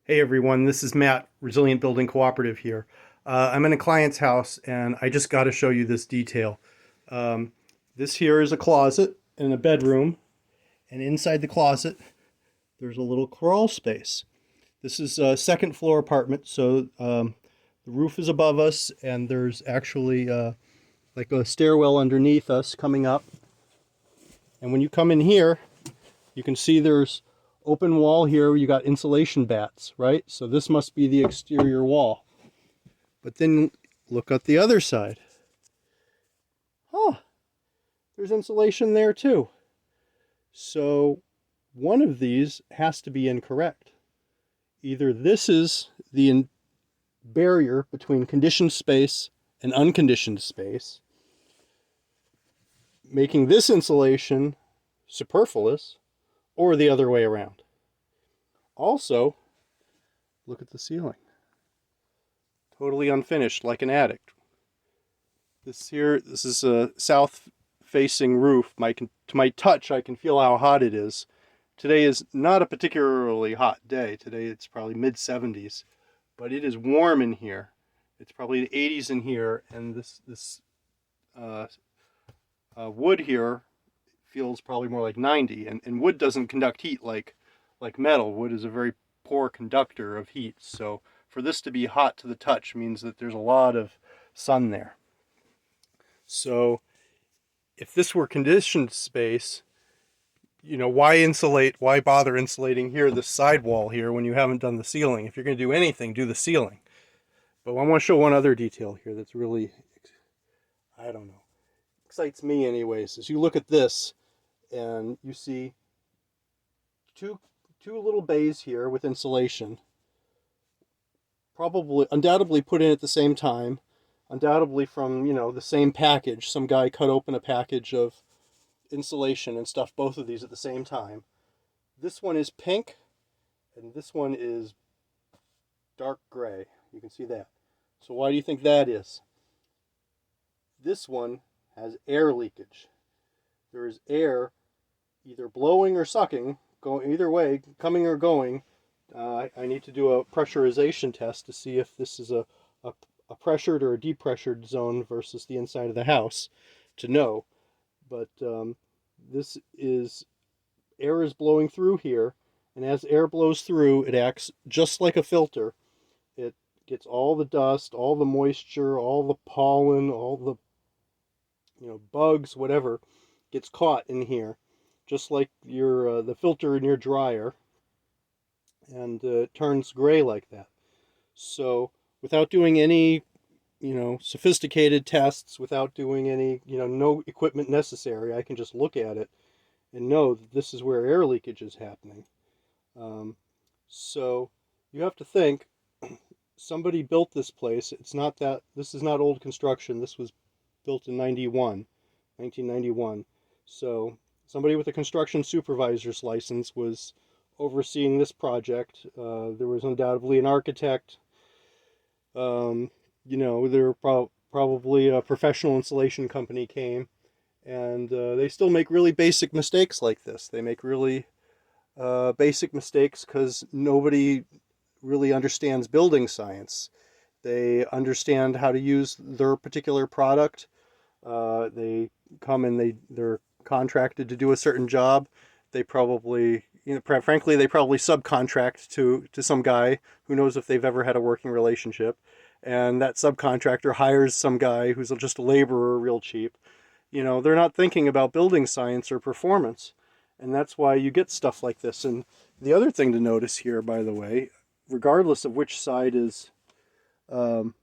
Hey everyone, this is Matt, Resilient Building Cooperative here. I'm in a client's house and I just got to show you this detail. Um, this here is a closet in a bedroom, and inside the closet there's a little crawl space. This is a second floor apartment, so the roof is above us and there's actually like a stairwell underneath us coming up. And when you come in here, you can see there's open wall here. You got insulation bats, right? So this must be the exterior wall. But then look at the other side. Huh, there's insulation there too. So one of these has to be incorrect. Either this is the barrier between conditioned space and unconditioned space, making this insulation superfluous, or the other way around. Also, look at the ceiling. Totally unfinished, like an attic. This is a south-facing roof. To my touch, I can feel how hot it is. Today is not a particularly hot day. Today it's probably mid-70s, but it is warm in here. It's probably the 80s in here, and this wood here feels probably more like 90. And wood doesn't conduct heat like metal. Wood is a very poor conductor of heat. So for this to be hot to the touch means that there's a lot of sun there. So if this were conditioned space, why insulate? Why bother insulating here, the sidewall here, when you haven't done the ceiling? If you're going to do anything, do the ceiling. But I want to show one other detail here that's really, I don't know, excites me anyways. As you look at this and you see two little bays here with insulation, undoubtedly put in at the same time, undoubtedly from, the same package. Some guy cut open a package of insulation and stuffed both of these at the same time. This one is pink and this one is dark gray. You can see that. So why do you think that is? This one has air leakage. There is air either blowing or sucking, going either way, coming or going. I need to do a pressurization test to see if this is a pressured or a depressured zone versus the inside of the house to know. But this is, air is blowing through here, and as air blows through, it acts just like a filter. It gets all the dust, all the moisture, all the pollen, all the bugs, whatever, gets caught in here, just like your the filter in your dryer, and it turns gray like that. So without doing any sophisticated tests, without doing any no equipment necessary, I can just look at it and know that this is where air leakage is happening. So you have to think, somebody built this place. This is not old construction. This was built in 1991. So somebody with a construction supervisor's license was overseeing this project. There was undoubtedly an architect. There probably a professional installation company came, and they still make really basic mistakes like this. They make really basic mistakes because nobody really understands building science. They understand how to use their particular product. They come and they're contracted to do a certain job. They probably, frankly, they probably subcontract to some guy who knows if they've ever had a working relationship. And that subcontractor hires some guy who's just a laborer real cheap. They're not thinking about building science or performance. And that's why you get stuff like this. And the other thing to notice here, by the way, regardless of which side is, if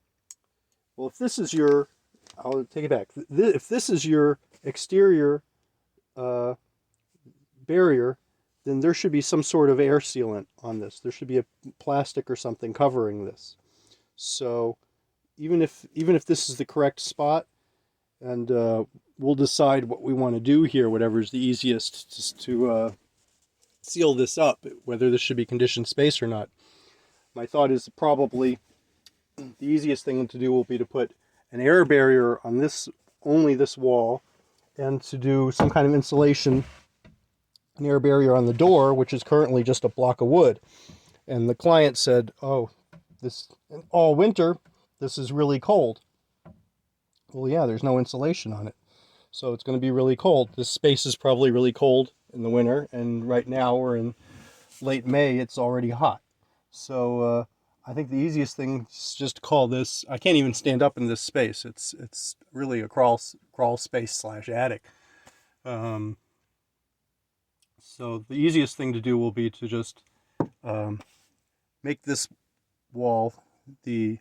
this is your, I'll take it back. If this is your exterior barrier, then there should be some sort of air sealant on this. There should be a plastic or something covering this. So even if this is the correct spot, and we'll decide what we want to do here, whatever's the easiest to seal this up, whether this should be conditioned space or not. My thought is probably the easiest thing to do will be to put an air barrier on only this wall, and to do some kind of insulation, an air barrier on the door, which is currently just a block of wood. And the client said, oh, this all winter, this is really cold. Well, yeah, there's no insulation on it. So it's going to be really cold. This space is probably really cold in the winter, and right now we're in late May, it's already hot. So I think the easiest thing is just to call this. I can't even stand up in this space. It's really a crawl space slash attic. Um, so the easiest thing to do will be to just make this wall the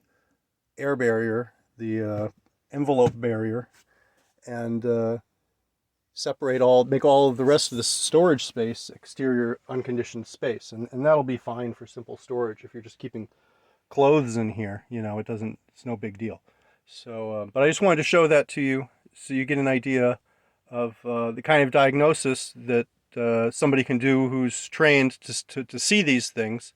air barrier, the envelope barrier, and make all of the rest of the storage space exterior unconditioned space, and that'll be fine for simple storage. If you're just keeping clothes in here, it's no big deal. So but I just wanted to show that to you so you get an idea of the kind of diagnosis that somebody can do who's trained to see these things,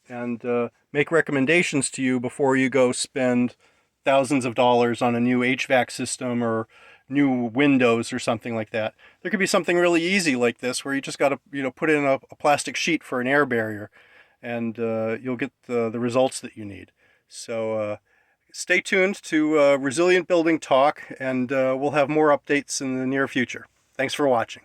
and make recommendations to you before you go spend thousands of dollars on a new HVAC system or new windows or something like that. There could be something really easy like this where you just got to put in a plastic sheet for an air barrier, and you'll get the results that you need. So stay tuned to Resilient Building Talk, and we'll have more updates in the near future. Thanks for watching.